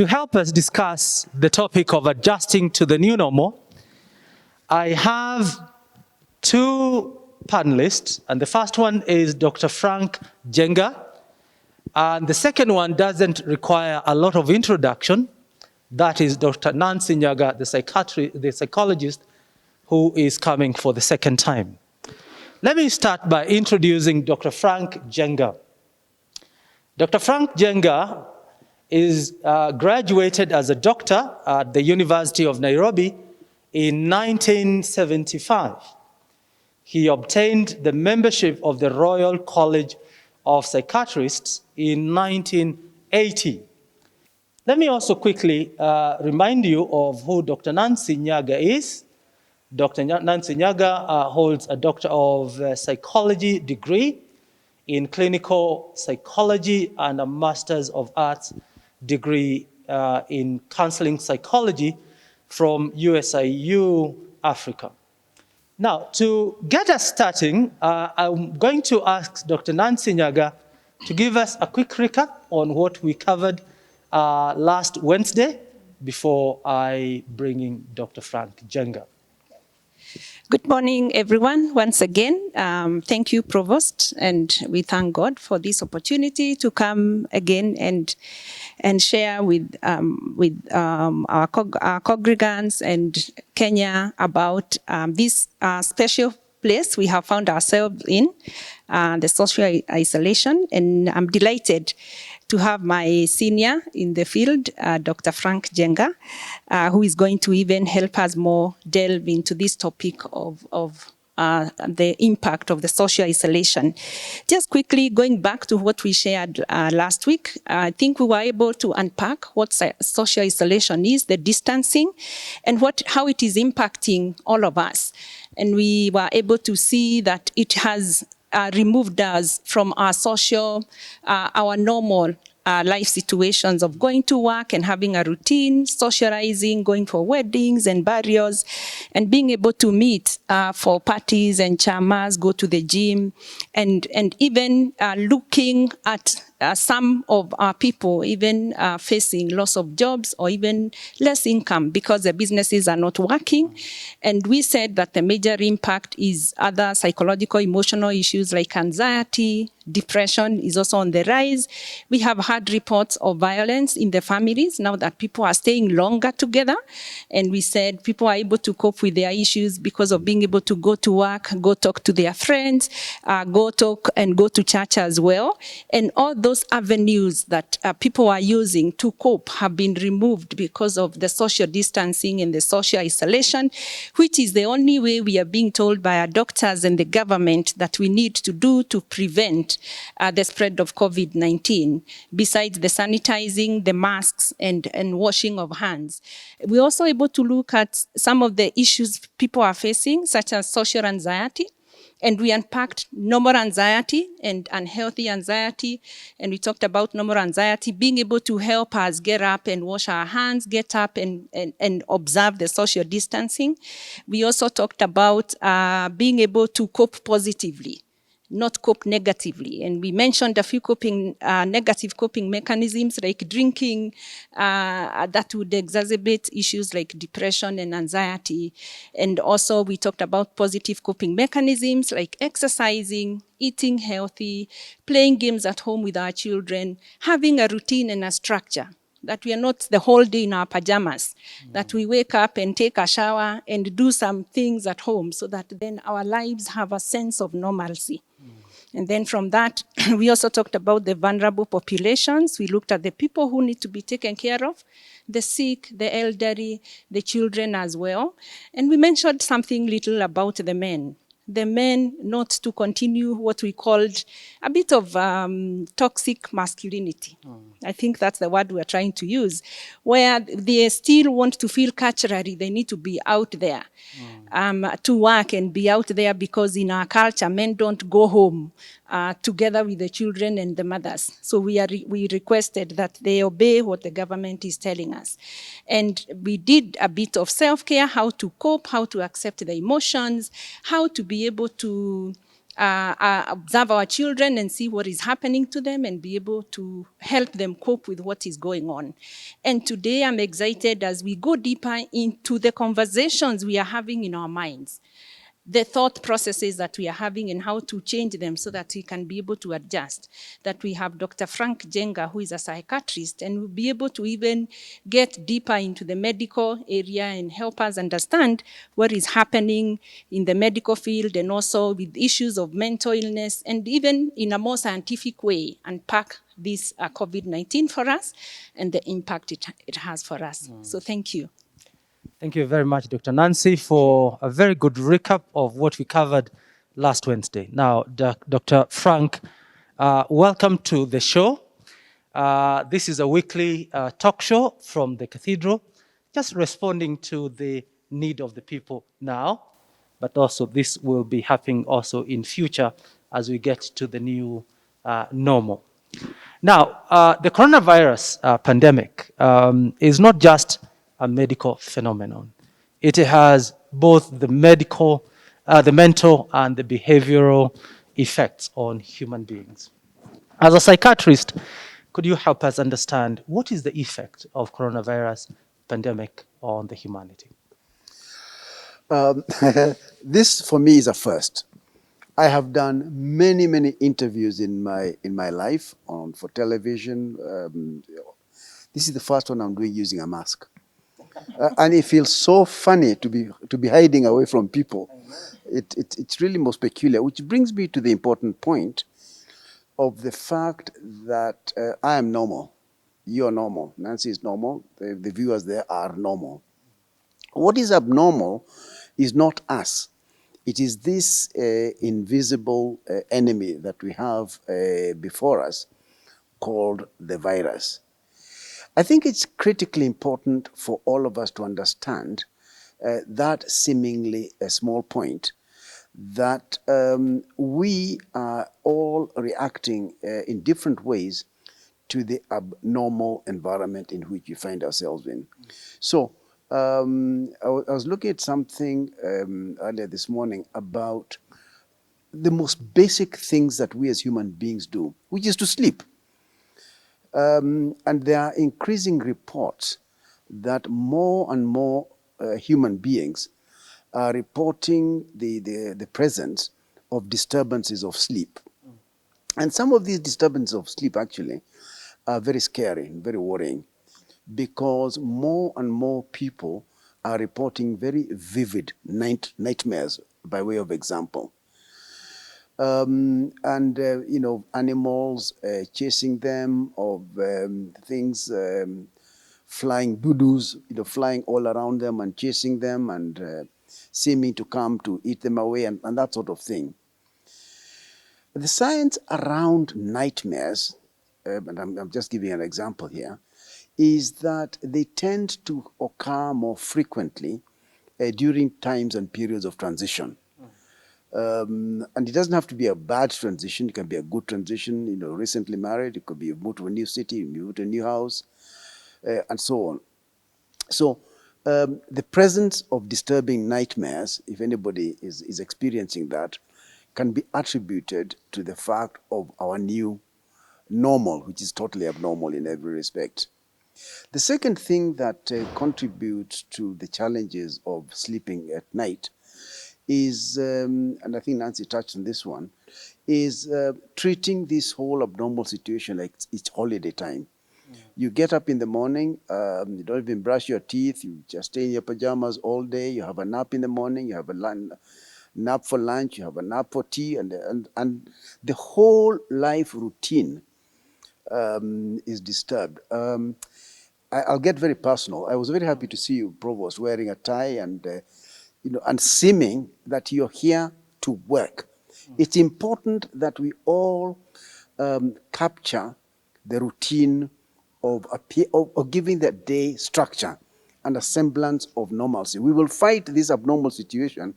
To help us discuss the topic of adjusting to the new normal, I have two panelists, and the first one is Dr. Frank Jenga, and the second one doesn't require a lot of introduction. That is Dr. Nancy Nyaga, the psychologist, who is coming for the second time. Let me start by introducing Dr. Frank Jenga. Dr. Frank Jenga is graduated as a doctor at the University of Nairobi in 1975. He obtained the membership of the Royal College of Psychiatrists in 1980. Let me also quickly remind you of who Dr. Nancy Nyaga is. Dr. Nancy Nyaga holds a Doctor of Psychology degree in clinical psychology and a Master's of Arts degree in counseling psychology from USIU Africa. Now, to get us starting, I'm going to ask Dr. Nancy Nyaga to give us a quick recap on what we covered last Wednesday before I bring in Dr. Frank Jenga. Good morning, everyone. Once again, thank you, Provost, and we thank God for this opportunity to come again and share with our congregants and Kenya about this special place we have found ourselves in, the social isolation. And I'm delighted to have my senior in the field, Dr. Frank Jenga, who is going to even help us more delve into this topic of the impact of the social isolation. Just quickly going back to what we shared last week, I think we were able to unpack what social isolation is, the distancing, and how it is impacting all of us. And we were able to see that it has removed us from our social, our normal life situations of going to work and having a routine, socializing, going for weddings and burials, and being able to meet for parties and chamas, go to the gym, and even looking at some of our people even facing loss of jobs or even less income because the businesses are not working. And we said that the major impact is other psychological, emotional issues like anxiety, depression is also on the rise. We have had reports of violence in the families now that people are staying longer together. And we said people are able to cope with their issues because of being able to go to work, go talk to their friends, go talk and go to church as well. And all those avenues that people are using to cope have been removed because of the social distancing and the social isolation, which is the only way we are being told by our doctors and the government that we need to do to prevent the spread of COVID-19, besides the sanitizing, the masks, and washing of hands. We're also able to look at some of the issues people are facing, such as social anxiety, and we unpacked normal anxiety and unhealthy anxiety, and we talked about normal anxiety being able to help us get up and wash our hands, get up and observe the social distancing. We also talked about being able to cope positively, not cope negatively. And we mentioned a few negative coping mechanisms like drinking that would exacerbate issues like depression and anxiety. And also we talked about positive coping mechanisms like exercising, eating healthy, playing games at home with our children, having a routine and a structure. That we are not the whole day in our pajamas, that we wake up and take a shower and do some things at home so that then our lives have a sense of normalcy. And then from that, we also talked about the vulnerable populations. We looked at the people who need to be taken care of, the sick, the elderly, the children as well. And we mentioned something little about the men. The men not to continue what we called a bit of toxic masculinity. I think that's the word we're trying to use, where they still want to feel culturally they need to be out there to work and be out there, because in our culture, men don't go home together with the children and the mothers. So we requested that they obey what the government is telling us. And we did a bit of self-care, how to cope, how to accept the emotions, how to be able to observe our children and see what is happening to them and be able to help them cope with what is going on. And today I'm excited as we go deeper into the conversations we are having in our minds, the thought processes that we are having and how to change them so that we can be able to adjust. That we have Dr. Frank Jenga, who is a psychiatrist, and will be able to even get deeper into the medical area and help us understand what is happening in the medical field and also with issues of mental illness, and even in a more scientific way unpack this COVID-19 for us and the impact it has for us. So thank you. Thank you very much, Dr. Nancy, for a very good recap of what we covered last Wednesday. Now, Dr. Frank, welcome to the show. This is a weekly talk show from the Cathedral, just responding to the need of the people now, but also this will be happening also in future as we get to the new normal. Now, the coronavirus pandemic is not just a medical phenomenon. It has both the mental and the behavioral effects on human beings. As a psychiatrist, could you help us understand what is the effect of coronavirus pandemic on the humanity? This for me is a first. I have done many interviews in my life for television. This is the first one I'm doing using a mask. And it feels so funny to be hiding away from people. It's really most peculiar, which brings me to the important point of the fact that I am normal. You're normal. Nancy is normal. The viewers there are normal. What is abnormal is not us. It is this invisible enemy that we have before us called the virus. I think it's critically important for all of us to understand that seemingly a small point, that we are all reacting in different ways to the abnormal environment in which we find ourselves in. So I was looking at something earlier this morning about the most basic things that we as human beings do, which is to sleep. And there are increasing reports that more and more human beings are reporting the presence of disturbances of sleep. And some of these disturbances of sleep actually are very scary and very worrying, because more and more people are reporting very vivid nightmares, by way of example. Animals chasing them, of things flying doodles, flying all around them and chasing them and seeming to come to eat them away and that sort of thing. The science around nightmares, and I'm just giving an example here, is that they tend to occur more frequently during times and periods of transition. And it doesn't have to be a bad transition. It can be a good transition, recently married. It could be you moved to a new city, you moved to a new house, and so on. So the presence of disturbing nightmares, if anybody is experiencing that, can be attributed to the fact of our new normal, which is totally abnormal in every respect. The second thing that contributes to the challenges of sleeping at night is, and I think Nancy touched on this one, is treating this whole abnormal situation like it's holiday time. You get up in the morning, you don't even brush your teeth, you just stay in your pajamas all day, you have a nap in the morning, you have a nap for lunch, you have a nap for tea, and the whole life routine is disturbed. I'll get very personal. I was very happy to see you, Provost, wearing a tie and and seeming that you're here to work. It's important that we all capture the routine of giving the day structure and a semblance of normalcy. We will fight this abnormal situation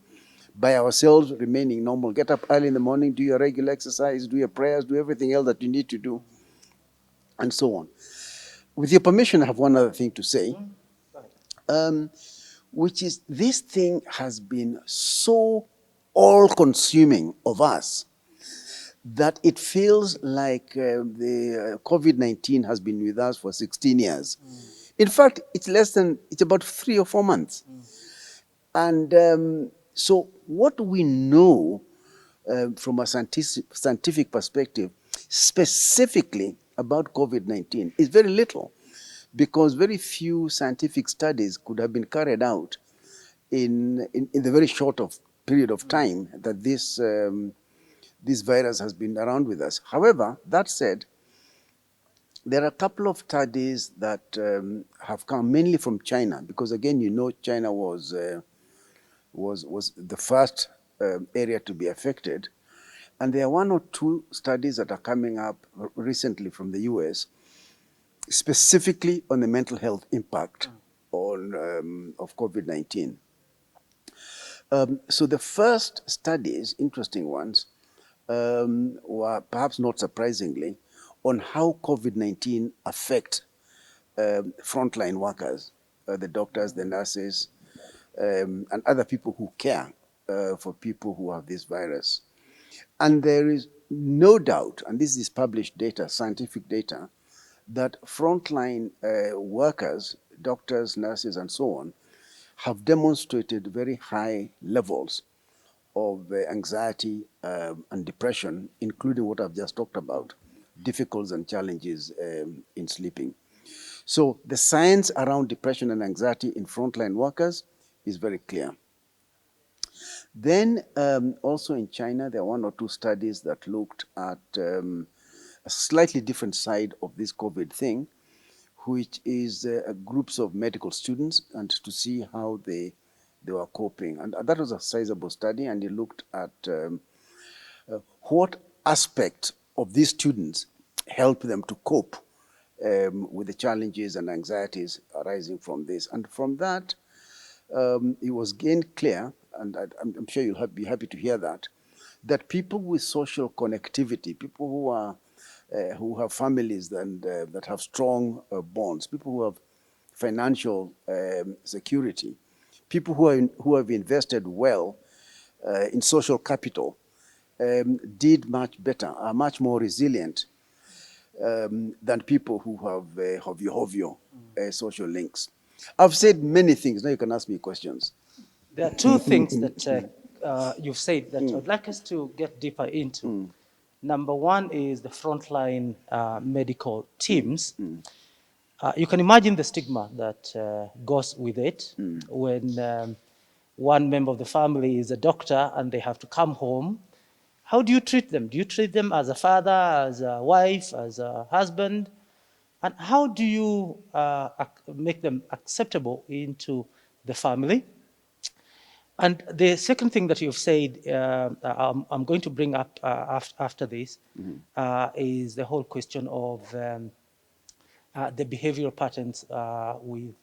by ourselves remaining normal. Get up early in the morning, do your regular exercise, do your prayers, do everything else that you need to do, and so on. With your permission, I have one other thing to say, which is this thing has been so all-consuming of us that it feels like the COVID-19 has been with us for 16 years. In fact, it's about 3 or 4 months. And so what we know from a scientific perspective, specifically about COVID-19, is very little, because very few scientific studies could have been carried out in the very short of period of time that this virus has been around with us. However, that said, there are a couple of studies that have come mainly from China, because again, you know, China was the first area to be affected. And there are 1 or 2 studies that are coming up recently from the US, specifically on the mental health impact of COVID-19. So the first studies, interesting ones, were perhaps not surprisingly on how COVID-19 affect frontline workers, the doctors, the nurses, and other people who care for people who have this virus. And there is no doubt, and this is published data, scientific data, that frontline workers, doctors, nurses, and so on, have demonstrated very high levels of anxiety and depression, including what I've just talked about, difficulties and challenges in sleeping. So the science around depression and anxiety in frontline workers is very clear. Then also in China, there are 1 or 2 studies that looked at a slightly different side of this COVID thing, which is groups of medical students, and to see how they were coping. And that was a sizable study, and it looked at what aspect of these students helped them to cope with the challenges and anxieties arising from this. And from that, it was gained clear, and I'm sure you'll be happy to hear that people with social connectivity, people who have families that have strong bonds, people who have financial security, people who have invested well in social capital, did much better, are much more resilient than people who have hovio social links. I've said many things. Now you can ask me questions. There are 2 things that you've said that I'd like us to get deeper into. Number 1 is the frontline medical teams. You can imagine the stigma that goes with it when one member of the family is a doctor and they have to come home. How do you treat them? Do you treat them as a father, as a wife, as a husband? And how do you make them acceptable into the family? And the second thing that you've said, I'm going to bring up after this, is the whole question of the behavioral patterns with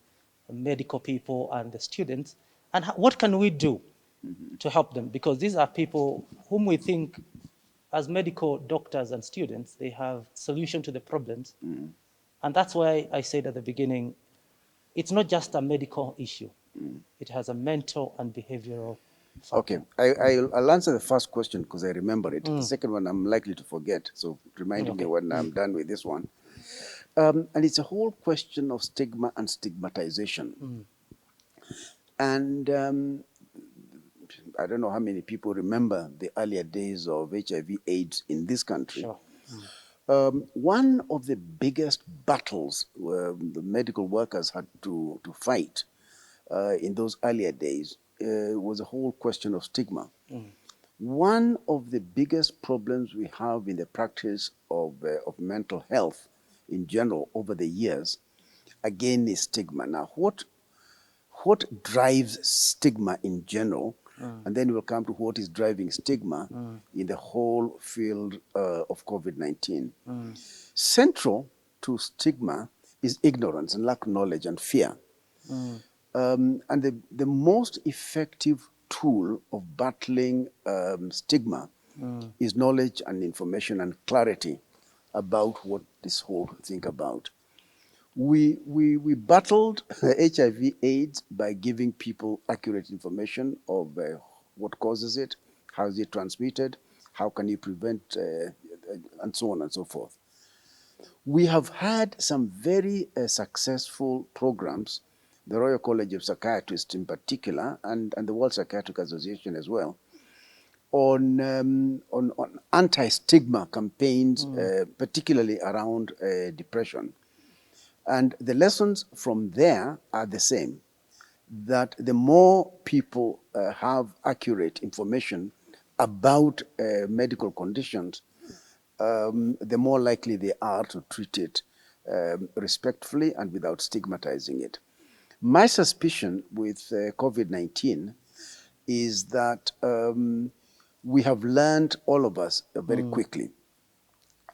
medical people and the students, and what can we do to help them? Because these are people whom we think, as medical doctors and students, they have solution to the problems. And that's why I said at the beginning, it's not just a medical issue. It has a mental and behavioral factor. Okay, I'll answer the first question because I remember it. The second one I'm likely to forget, so remind me when I'm done with this one. And it's a whole question of stigma and stigmatization. And I don't know how many people remember the earlier days of HIV/AIDS in this country. Sure. One of the biggest battles the medical workers had to fight in those earlier days was a whole question of stigma. One of the biggest problems we have in the practice of mental health in general over the years, again, is stigma. Now, what drives stigma in general, and then we'll come to what is driving stigma in the whole field of COVID-19. Central to stigma is ignorance and lack of knowledge and fear. And the most effective tool of battling stigma is knowledge and information and clarity about what this whole thing about. We battled HIV/AIDS by giving people accurate information of what causes it, how is it transmitted, how can you prevent, and so on and so forth. We have had some very successful programs, the Royal College of Psychiatrists in particular, and the World Psychiatric Association as well, on anti-stigma campaigns, particularly around depression. And the lessons from there are the same, that the more people have accurate information about medical conditions, the more likely they are to treat it respectfully and without stigmatizing it. My suspicion with COVID-19 is that we have learned, all of us, very quickly.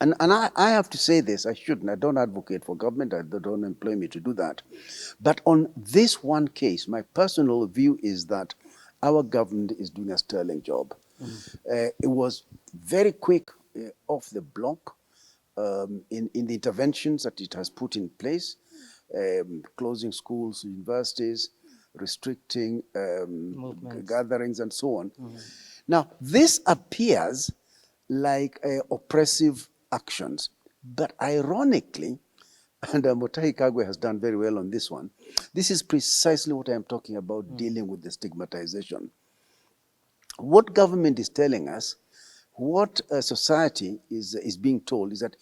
And I have to say this, I shouldn't, I don't advocate for government, they don't employ me to do that. But on this one case, my personal view is that our government is doing a sterling job. It was very quick, off the block, in the interventions that it has put in place, closing schools, universities, restricting gatherings and so on. Now, this appears like oppressive actions, but ironically, and Mutahi Kagwe has done very well on this one, this is precisely what I am talking about, dealing with the stigmatization. What government is telling us, what society is being told, is that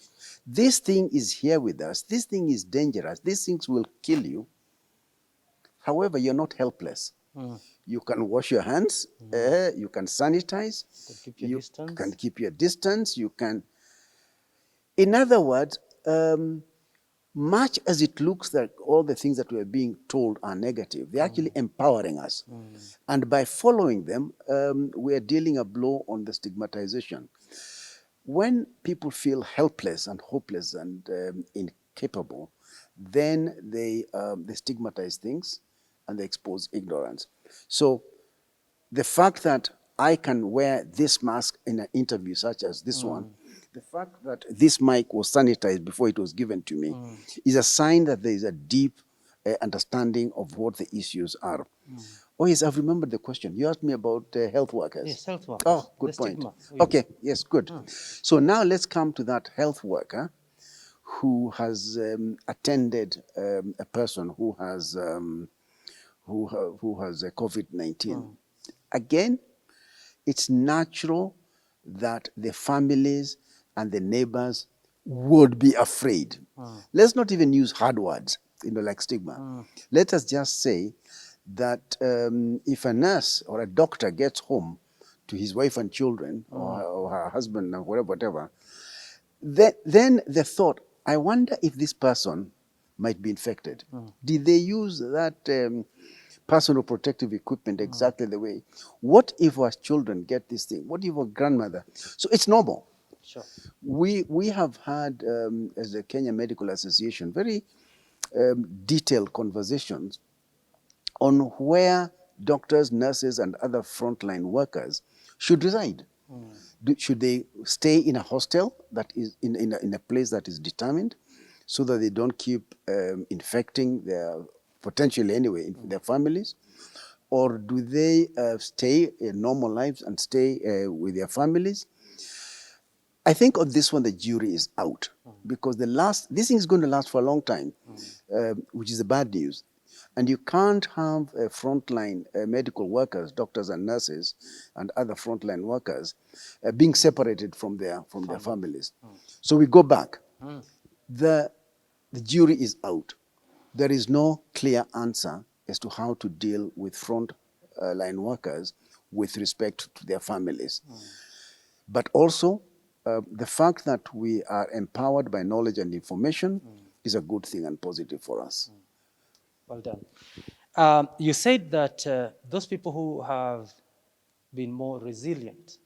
this thing is here with us, this thing is dangerous, these things will kill you. However, you're not helpless. You can wash your hands, you can sanitize, you can keep your distance, you can... In other words, much as it looks like all the things that we're being told are negative, they're actually empowering us. And by following them, we're dealing a blow on the stigmatization. When people feel helpless and hopeless and incapable, then they stigmatize things and they expose ignorance. So the fact that I can wear this mask in an interview such as this one, the fact that this mic was sanitized before it was given to me is a sign that there is a deep understanding of what the issues are. Oh yes, I've remembered the question. You asked me about health workers. Yes, health workers. Oh, good point. Okay, yes, good. So now let's come to that health worker who has attended a person who has COVID-19. Again, it's natural that the families and the neighbors would be afraid. Let's not even use hard words, like stigma. Let us just say that if a nurse or a doctor gets home to his wife and children, or her husband, or whatever, then the thought, I wonder if this person might be infected. Did they use that personal protective equipment exactly the way? What if our children get this thing? What if our grandmother? So it's normal. Sure. We have had, as the Kenya Medical Association, very detailed conversations on where doctors, nurses, and other frontline workers should reside. Should they stay in a hostel that is in a place that is determined, so that they don't keep infecting their, potentially anyway, their families? Or do they stay in normal lives and stay with their families? I think on this one, the jury is out, because this thing is going to last for a long time, which is the bad news. And you can't have frontline medical workers, doctors and nurses, and other frontline workers being separated from their families. So we go back. The jury is out. There is no clear answer as to how to deal with frontline workers with respect to their families. But also, the fact that we are empowered by knowledge and information is a good thing and positive for us. Well done. You said that those people who have been more resilient,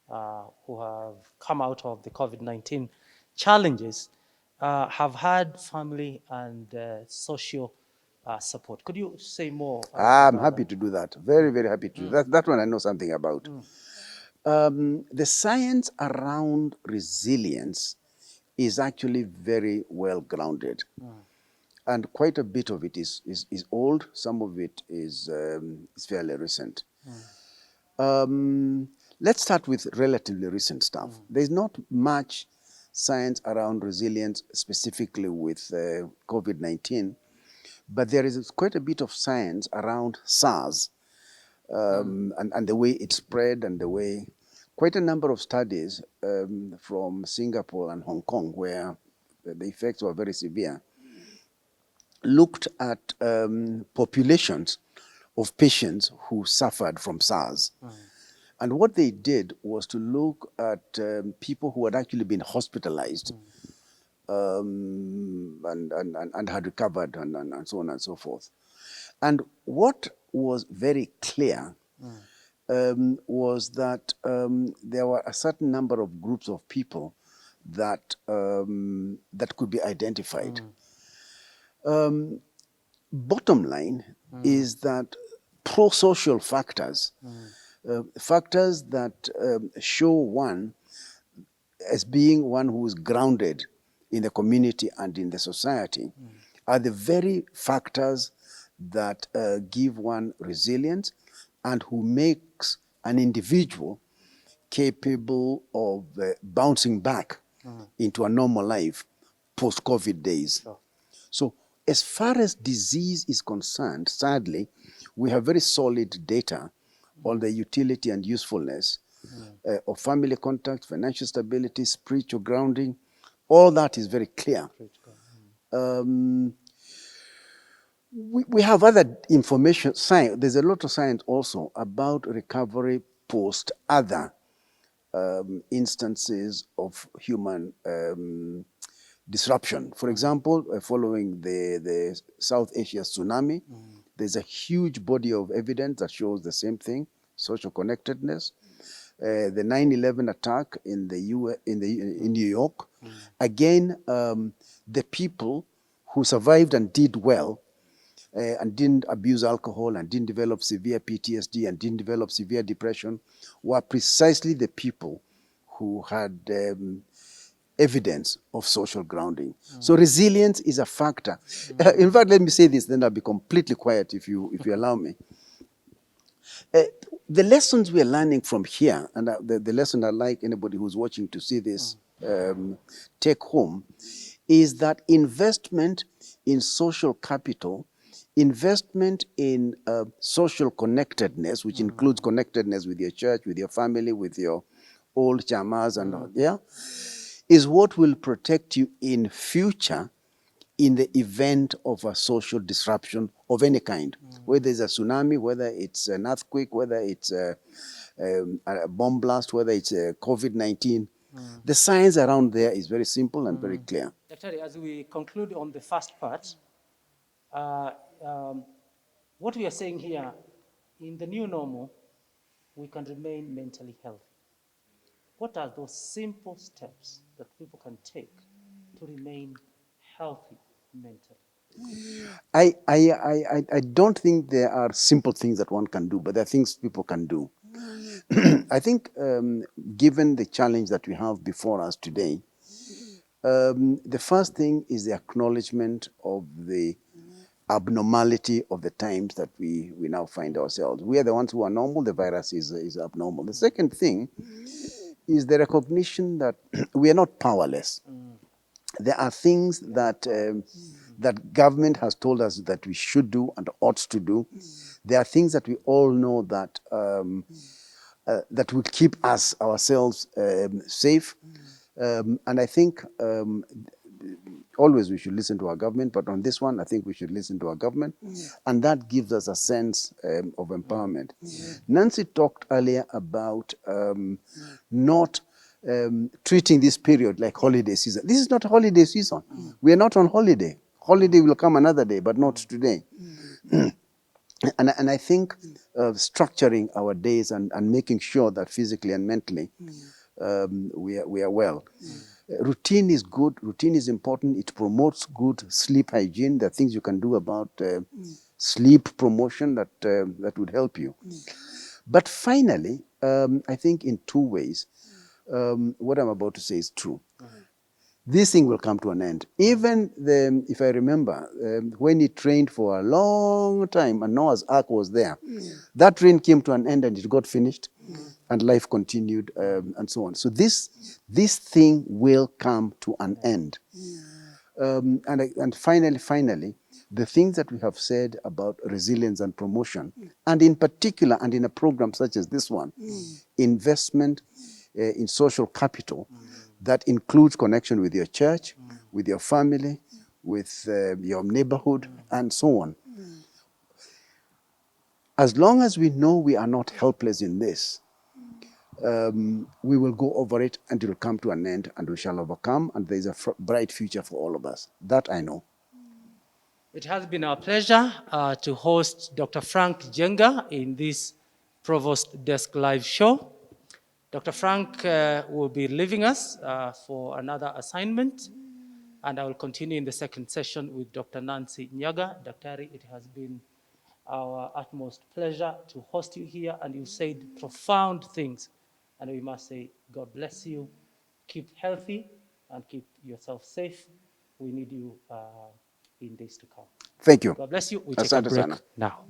who have come out of the COVID-19 challenges, have had family and social support. Could you say more? I'm happy to do that. Very, very happy to do that. That one I know something about. The science around resilience is actually very well grounded. And quite a bit of it is old. Some of it is fairly recent. Let's start with relatively recent stuff. There's not much science around resilience specifically with COVID-19, but there is quite a bit of science around SARS and the way it spread and the way quite a number of studies from Singapore and Hong Kong, where the effects were very severe, looked at populations of patients who suffered from SARS. And what they did was to look at people who had actually been hospitalized and had recovered and so on and so forth. And what was very clear was that there were a certain number of groups of people that, that could be identified. Bottom line is that pro-social factors, factors that show one as being one who is grounded in the community and in the society, are the very factors that give one resilience and who makes an individual capable of bouncing back into a normal life post-COVID days. So as far as disease is concerned, sadly, we have very solid data on the utility and usefulness of family contact, financial stability, spiritual grounding. All that is very clear. We have other information, science. There's a lot of science also about recovery post other instances of human disruption. For example, following the South Asia tsunami, there's a huge body of evidence that shows the same thing, social connectedness. The 9/11 attack in in New York, again, the people who survived and did well and didn't abuse alcohol and didn't develop severe PTSD and didn't develop severe depression were precisely the people who had evidence of social grounding. So resilience is a factor. In fact, let me say this, then I'll be completely quiet if you allow me. The lessons we are learning from here, and the lesson I'd like anybody who's watching to see this take home, is that investment in social capital, investment in social connectedness, which includes connectedness with your church, with your family, with your old chamas, and is what will protect you in future in the event of a social disruption of any kind, whether it's a tsunami, whether it's an earthquake, whether it's a bomb blast, whether it's a COVID-19. The science around there is very simple and very clear. Actually, as we conclude on the first part, what we are saying here, in the new normal, we can remain mentally healthy. What are those simple steps that people can take to remain healthy mentally? I don't think there are simple things that one can do, but there are things people can do. I think given the challenge that we have before us today, the first thing is the acknowledgement of the abnormality of the times that we now find ourselves. We are the ones who are normal, the virus is abnormal. The second thing is the recognition that we are not powerless. There are things that that government has told us that we should do and ought to do. There are things that we all know that that will keep us ourselves safe. And I think always we should listen to our government, but on this one, I think we should listen to our government. And that gives us a sense of empowerment. Nancy talked earlier about not treating this period like holiday season. This is not a holiday season. We are not on holiday. Holiday will come another day, but not today. And I think structuring our days and making sure that physically and mentally we are well. Routine is good. Routine is important. It promotes good sleep hygiene. There are things you can do about sleep promotion that would help you. But finally, I think in two ways, what I'm about to say is true. This thing will come to an end. Even if I remember, when it rained for a long time and Noah's Ark was there, that rain came to an end and it got finished. and life continued, and so on. So this thing will come to an end. And finally, the things that we have said about resilience and promotion, and in particular, and in a program such as this one, investment in social capital that includes connection with your church, with your family, with your neighborhood, and so on. As long as we know we are not helpless in this, we will go over it and it will come to an end and we shall overcome, and there is a bright future for all of us. That I know. It has been our pleasure to host Dr. Frank Jenga in this Provost Desk Live show. Dr. Frank will be leaving us for another assignment, and I will continue in the second session with Dr. Nancy Nyaga. Daktari, it has been our utmost pleasure to host you here, and you said profound things, and we must say, God bless you, keep healthy, and keep yourself safe. We need you in days to come. Thank you. God bless you. We take a Asante break sana. now.